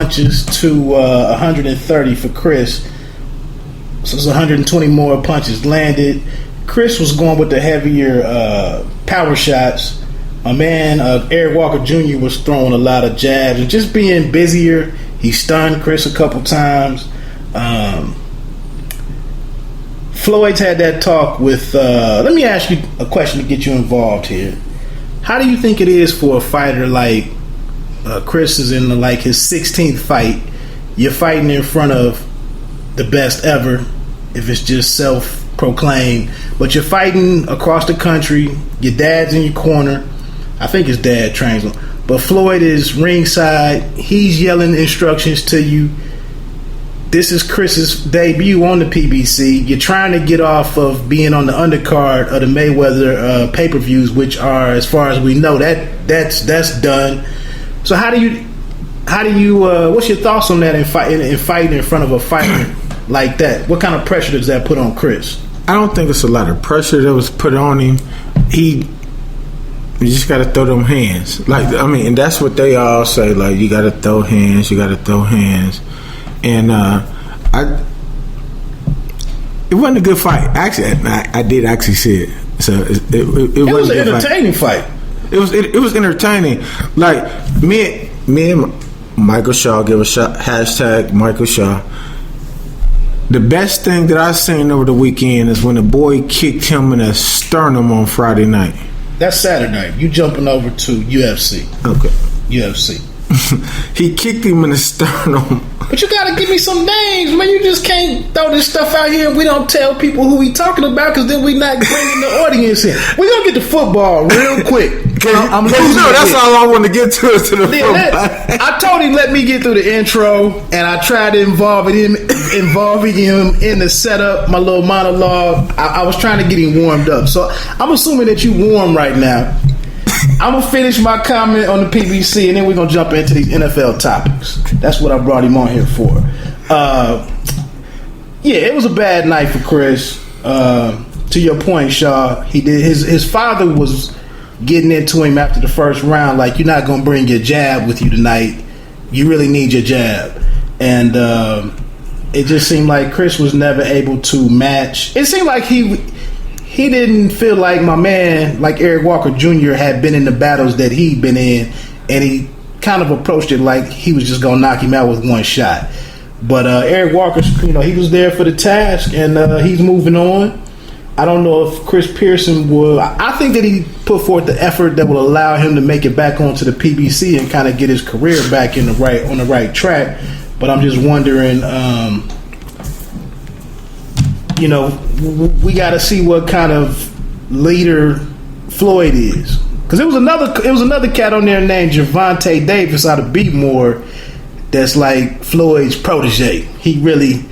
punches to 130 for Chris. So it's 120 more punches landed. Chris was going with the heavier power shots. My man, Eric Walker Jr. was throwing a lot of jabs and just being busier. He stunned Chris a couple times. Floyd's had that talk with... let me ask you a question to get you involved here. How do you think it is for a fighter like Chris is in like his 16th fight? You're fighting in front of the best ever, if it's just self-proclaimed. But you're fighting across the country. Your dad's in your corner. I think his dad trains him. But Floyd is ringside. He's yelling instructions to you. This is Chris's debut on the PBC. You're trying to get off of being on the undercard of the Mayweather pay-per-views, which are, as far as we know, that's done. So how do you what's your thoughts on that in fighting in front of a fighter like that? What kind of pressure does that put on Chris? I don't think it's a lot of pressure that was put on him. You just got to throw them hands. And that's what they all say. Like, you got to throw hands. You got to throw hands. And it wasn't a good fight. Actually, I did actually see it. So it was an entertaining fight. It was entertaining. Like me and Michael Shaw, give a shot, hashtag Michael Shaw. The best thing that I seen over the weekend is when the boy kicked him in the sternum on Friday night. That's Saturday night. You jumping over to UFC. Okay. UFC. He kicked him in the sternum. But you gotta give me some names, man. You just can't throw this stuff out here and we don't tell people who we talking about, because then we not bringing the audience in. We gonna get to football real quick. That's all I want to get to is to the football. I told him let me get through the intro, and I tried to involving him in the setup, my little monologue. I was trying to get him warmed up. So I'm assuming that you warm right now. I'm going to finish my comment on the PBC, and then we're going to jump into these NFL topics. That's what I brought him on here for. It was a bad night for Chris. To your point, Shaw, he did. His father was getting into him after the first round, like, you're not going to bring your jab with you tonight. You really need your jab. And it just seemed like Chris was never able to match. It seemed like he didn't feel like my man, like Eric Walker Jr., had been in the battles that he'd been in, and he kind of approached it like he was just going to knock him out with one shot. But Eric Walker, he was there for the task, and he's moving on. I don't know if Chris Pearson will. I think that he put forth the effort that will allow him to make it back onto the PBC and kind of get his career back on the right track. But I'm just wondering, we got to see what kind of leader Floyd is, because it was another cat on there named Gervonta Davis out of Beatmore that's like Floyd's protege. He really,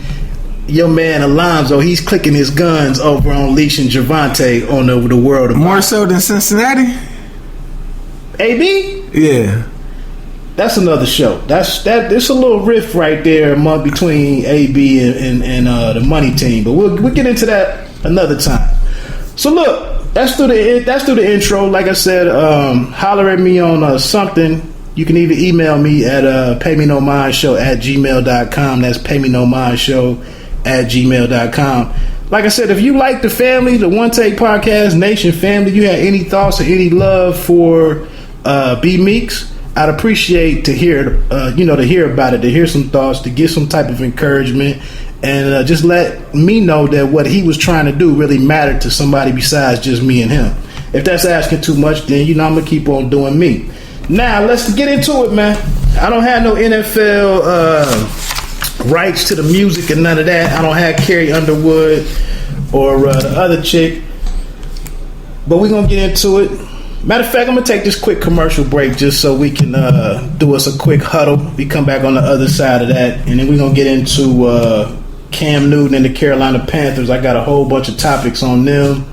your man Alonzo, he's clicking his guns over on leashing Gervonta on the world of more so than Cincinnati. AB, yeah. That's another show. There's a little rift right there between AB and the money team, but we'll get into that another time. So look, that's through the intro. Like I said, holler at me on something. You can either email me at paymenomindShow@gmail.com. That's paymenomindShow@gmail.com. Like I said, if you like the family, the One Take Podcast Nation family, you had any thoughts or any love for B Meeks, I'd appreciate to hear about it, to hear some thoughts, to get some type of encouragement, and just let me know that what he was trying to do really mattered to somebody besides just me and him. If that's asking too much, then I'm gonna keep on doing me. Now let's get into it, man. I don't have no NFL rights to the music and none of that. I don't have Carrie Underwood or the other chick, but we're gonna get into it. Matter of fact, I'm going to take this quick commercial break just so we can do us a quick huddle. We come back on the other side of that, and then we're going to get into Cam Newton and the Carolina Panthers. I got a whole bunch of topics on them.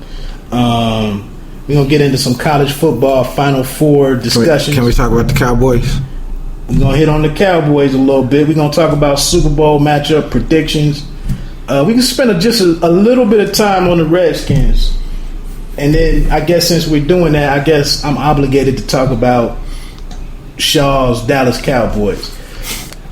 We're going to get into some college football Final Four discussions. Can we talk about the Cowboys? We're going to hit on the Cowboys a little bit. We're going to talk about Super Bowl matchup predictions. We can spend just a little bit of time on the Redskins. And then I guess since we're doing that, I guess I'm obligated to talk about Shaw's Dallas Cowboys.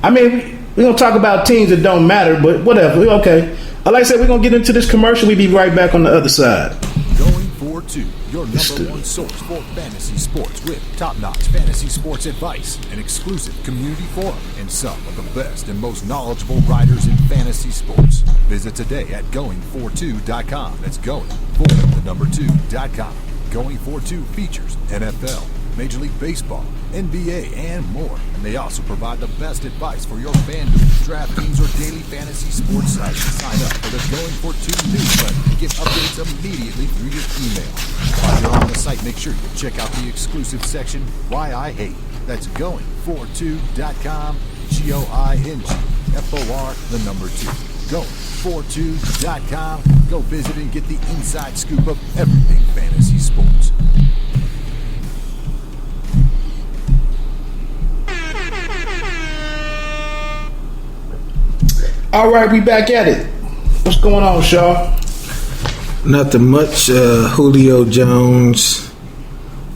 I mean, we're going to talk about teams that don't matter, but whatever. Okay. Like I said, we're going to get into this commercial. We'll be right back on the other side. Going for two, your number one source for fantasy sports with top-notch fantasy sports advice, an exclusive community forum, and some of the best and most knowledgeable writers in fantasy sports. Visit today at going42.com. That's going for the number 2.com. Going for two features NFL, Major League Baseball, NBA, and more. And they also provide the best advice for your FanDuel, DraftKings, or daily fantasy sports sites. Sign up for the Going for Two newsletter and get updates immediately through your email. While you're on the site, make sure you check out the exclusive section, Why I Hate. That's going42.com, GOINGFOR, the number 2. Going42.com. Go visit and get the inside scoop of everything fantasy sports. All right, we back at it. What's going on, Shaw? Nothing much. Julio Jones,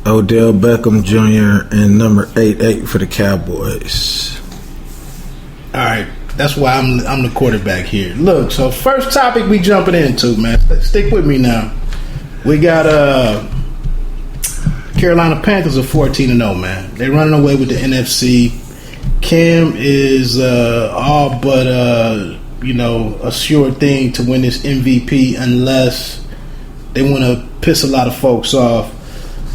Odell Beckham Jr., and number 88 for the Cowboys. All right, that's why I'm the quarterback here. Look, so first topic we jumping into, man. Stick with me now. We got Carolina Panthers are 14-0, man. They're running away with the NFC. Cam is all but a sure thing to win this MVP unless they want to piss a lot of folks off.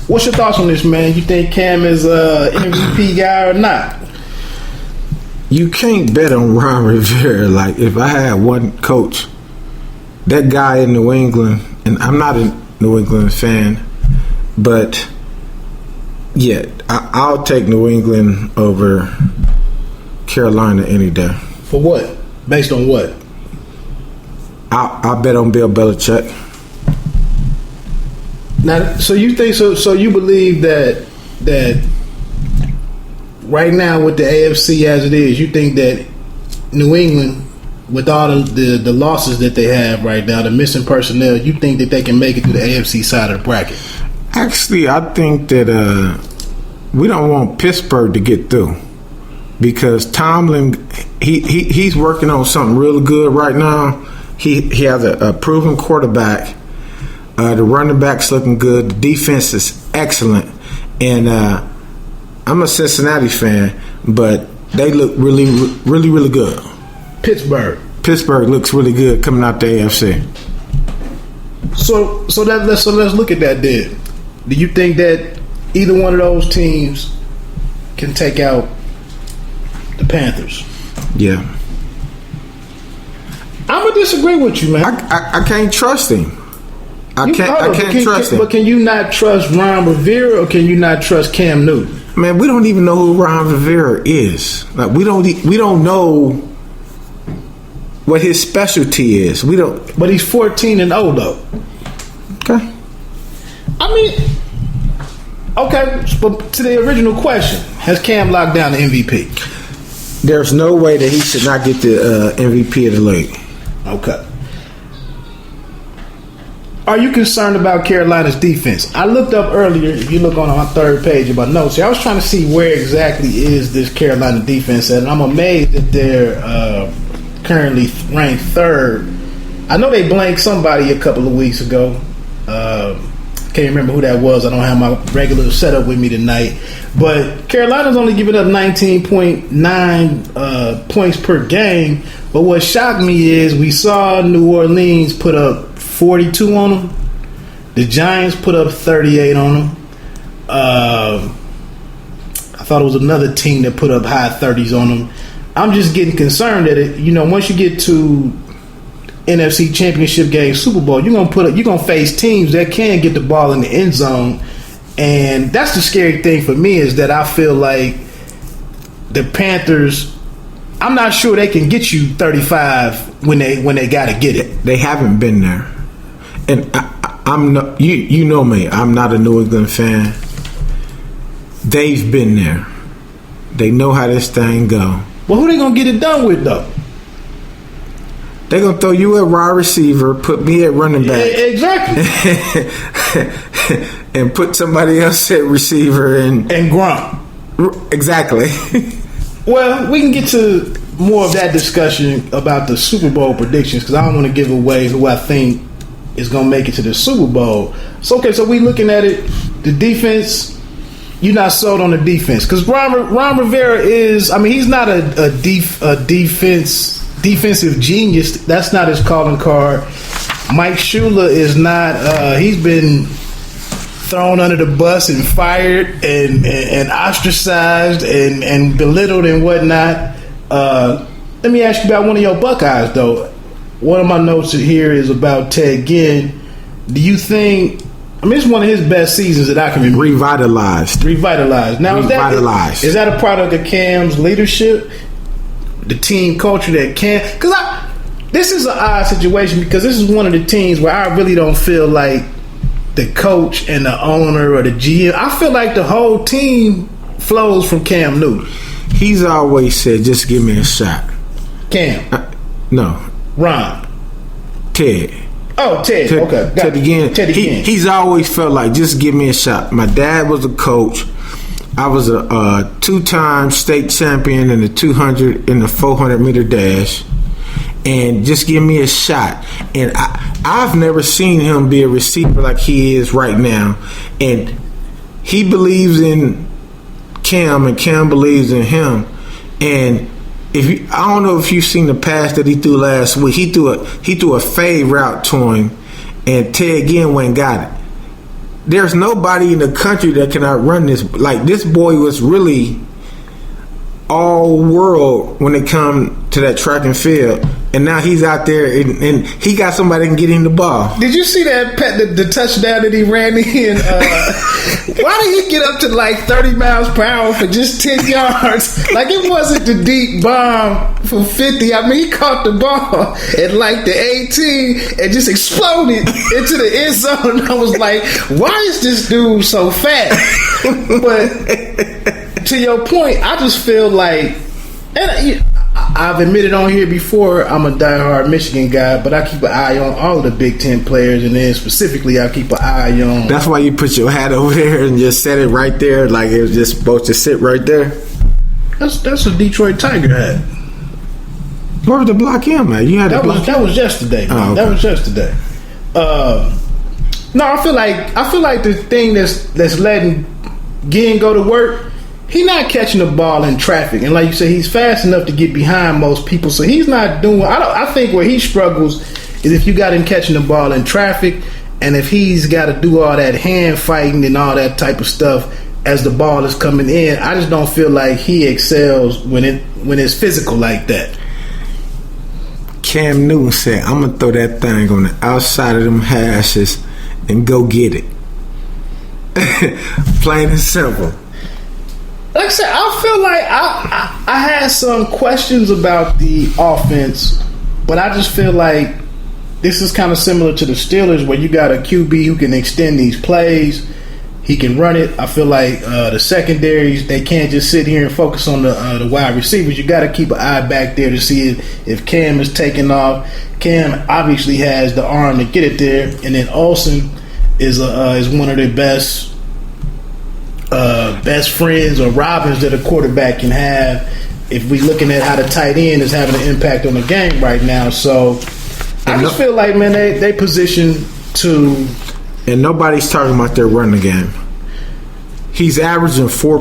What's your thoughts on this, man? You think Cam is an MVP guy or not? You can't bet on Ron Rivera. Like, if I had one coach, that guy in New England, and I'm not a New England fan, but yeah, I'll take New England over Carolina any day. For what? Based on what? I bet on Bill Belichick. Now, so you think so? So you believe that right now with the AFC as it is, you think that New England, with all the losses that they have right now, the missing personnel, you think that they can make it to the AFC side of the bracket? Actually, I think that we don't want Pittsburgh to get through because Tomlin, he's working on something really good right now. He has a proven quarterback. The running back's looking good. The defense is excellent. And I'm a Cincinnati fan, but they look really, really, really good. Pittsburgh looks really good coming out the AFC. So let's look at that then. Do you think that either one of those teams can take out the Panthers? Yeah. I'm gonna disagree with you, man. I can't trust him. I can't trust him. But can you not trust Ron Rivera or can you not trust Cam Newton? Man, we don't even know who Ron Rivera is. Like we don't know what his specialty is. We don't. But he's 14-0 though. Okay. I mean, okay. But to the original question, has Cam locked down the MVP? There's no way that he should not get the MVP of the league. Okay. Are you concerned about Carolina's defense? I looked up earlier, if you look on my third page of my notes here, I was trying to see where exactly is this Carolina defense at, and I'm amazed that they're currently ranked third. I know they blanked somebody a couple of weeks ago. Can't remember who that was. I don't have my regular setup with me tonight. But Carolina's only giving up 19.9 points per game. But what shocked me is we saw New Orleans put up 42 on them. The Giants put up 38 on them. I thought it was another team that put up high 30s on them. I'm just getting concerned that once you get to NFC Championship game, Super Bowl, you're gonna face teams that can get the ball in the end zone, and that's the scary thing for me is that I feel like the Panthers. I'm not sure they can get you 35 when they gotta get it. They haven't been there, and I'm not. You know me. I'm not a New England fan. They've been there. They know how this thing go. Well, who they gonna get it done with though? They're going to throw you at wide receiver, put me at running back. Exactly. And put somebody else at receiver. And Grunt. Exactly. Well, we can get to more of that discussion about the Super Bowl predictions because I don't want to give away who I think is going to make it to the Super Bowl. So, okay, so we looking at it, the defense, you're not sold on the defense. Because Ron Rivera is, I mean, he's not a defensive genius. That's not his calling card. Mike Shula is not, he's been thrown under the bus and fired and ostracized and belittled and whatnot. Let me ask you about one of your Buckeyes, though. One of my notes here is about Ted Ginn. Do you think? I mean, it's one of his best seasons that I can remember. Revitalized. Now, is that a product of Cam's leadership, the team culture that Cam? Because this is an odd situation because this is one of the teams where I really don't feel like the coach and the owner or the GM. I feel like the whole team flows from Cam Newton. He's always said, "Just give me a shot." Cam. No. Ron. Ted. Oh, Ted. Okay. Ted again. He's always felt like, just give me a shot. My dad was a coach. I was a 2-time state champion in the 200 and the 400 meter dash. And just give me a shot. And I've never seen him be a receiver like he is right now. And he believes in Cam, and Cam believes in him. And I don't know if you've seen the pass that he threw last week. He threw a fade route to him, and Ted Ginn went and got it. There's nobody in the country that can outrun this. Like, this boy was really all world when it come to that track and field, and now he's out there and he got somebody that can get him the ball. Did you see that the touchdown that he ran in? Why did he get up to like 30 miles per hour for just 10 yards? Like, it wasn't the deep bomb for 50. I mean, he caught the ball at like the 18 and just exploded into the end zone. And I was like, why is this dude so fast? But to your point, I just feel like, and I've admitted on here before, I'm a diehard Michigan guy, but I keep an eye on all of the Big Ten players, and then specifically I keep an eye on. That's why you put your hat over there and just set it right there, like it was just supposed to sit right there. That's a Detroit Tiger hat. Where was the block in, man? You had that was yesterday. Man. Oh, okay. That was yesterday. No, I feel like the thing that's letting Ginn go to work. He's not catching the ball in traffic, and like you said, he's fast enough to get behind most people. So he's not doing. I think where he struggles is if you got him catching the ball in traffic, and if he's got to do all that hand fighting and all that type of stuff as the ball is coming in. I just don't feel like he excels when it's physical like that. Cam Newton said, "I'm gonna throw that thing on the outside of them hashes and go get it." Plain and simple. Like I said, I feel like I had some questions about the offense, but I just feel like this is kind of similar to the Steelers where you got a QB who can extend these plays. He can run it. I feel like the secondaries, they can't just sit here and focus on the wide receivers. You got to keep an eye back there to see if Cam is taking off. Cam obviously has the arm to get it there, and then Olsen is one of the best friends or Robins that a quarterback can have if we looking at how the tight end is having an impact on the game right now. So I just feel like, man, they position to. And nobody's talking about their running game. He's averaging 4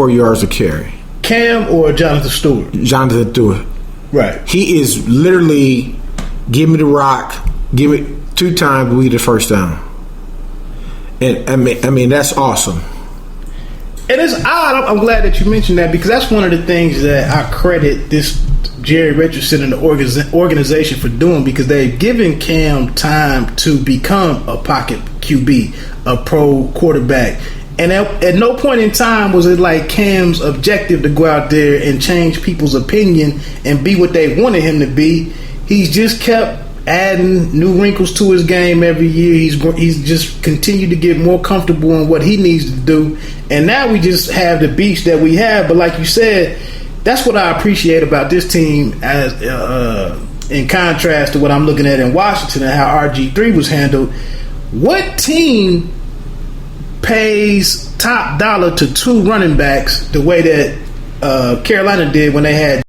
yards a carry. Cam or Jonathan Stewart? Jonathan Stewart. Right. He is literally give me the rock, give it 2 times, we the first down. And I mean that's awesome. And it's odd. I'm glad that you mentioned that because that's one of the things that I credit this Jerry Richardson and the organization for doing because they've given Cam time to become a pocket QB, a pro quarterback. And at no point in time was it like Cam's objective to go out there and change people's opinion and be what they wanted him to be. He's just kept adding new wrinkles to his game every year. He's just continued to get more comfortable in what he needs to do. And now we just have the beast that we have. But like you said, that's what I appreciate about this team as in contrast to what I'm looking at in Washington and how RG3 was handled. What team pays top dollar to 2 running backs the way that Carolina did when they had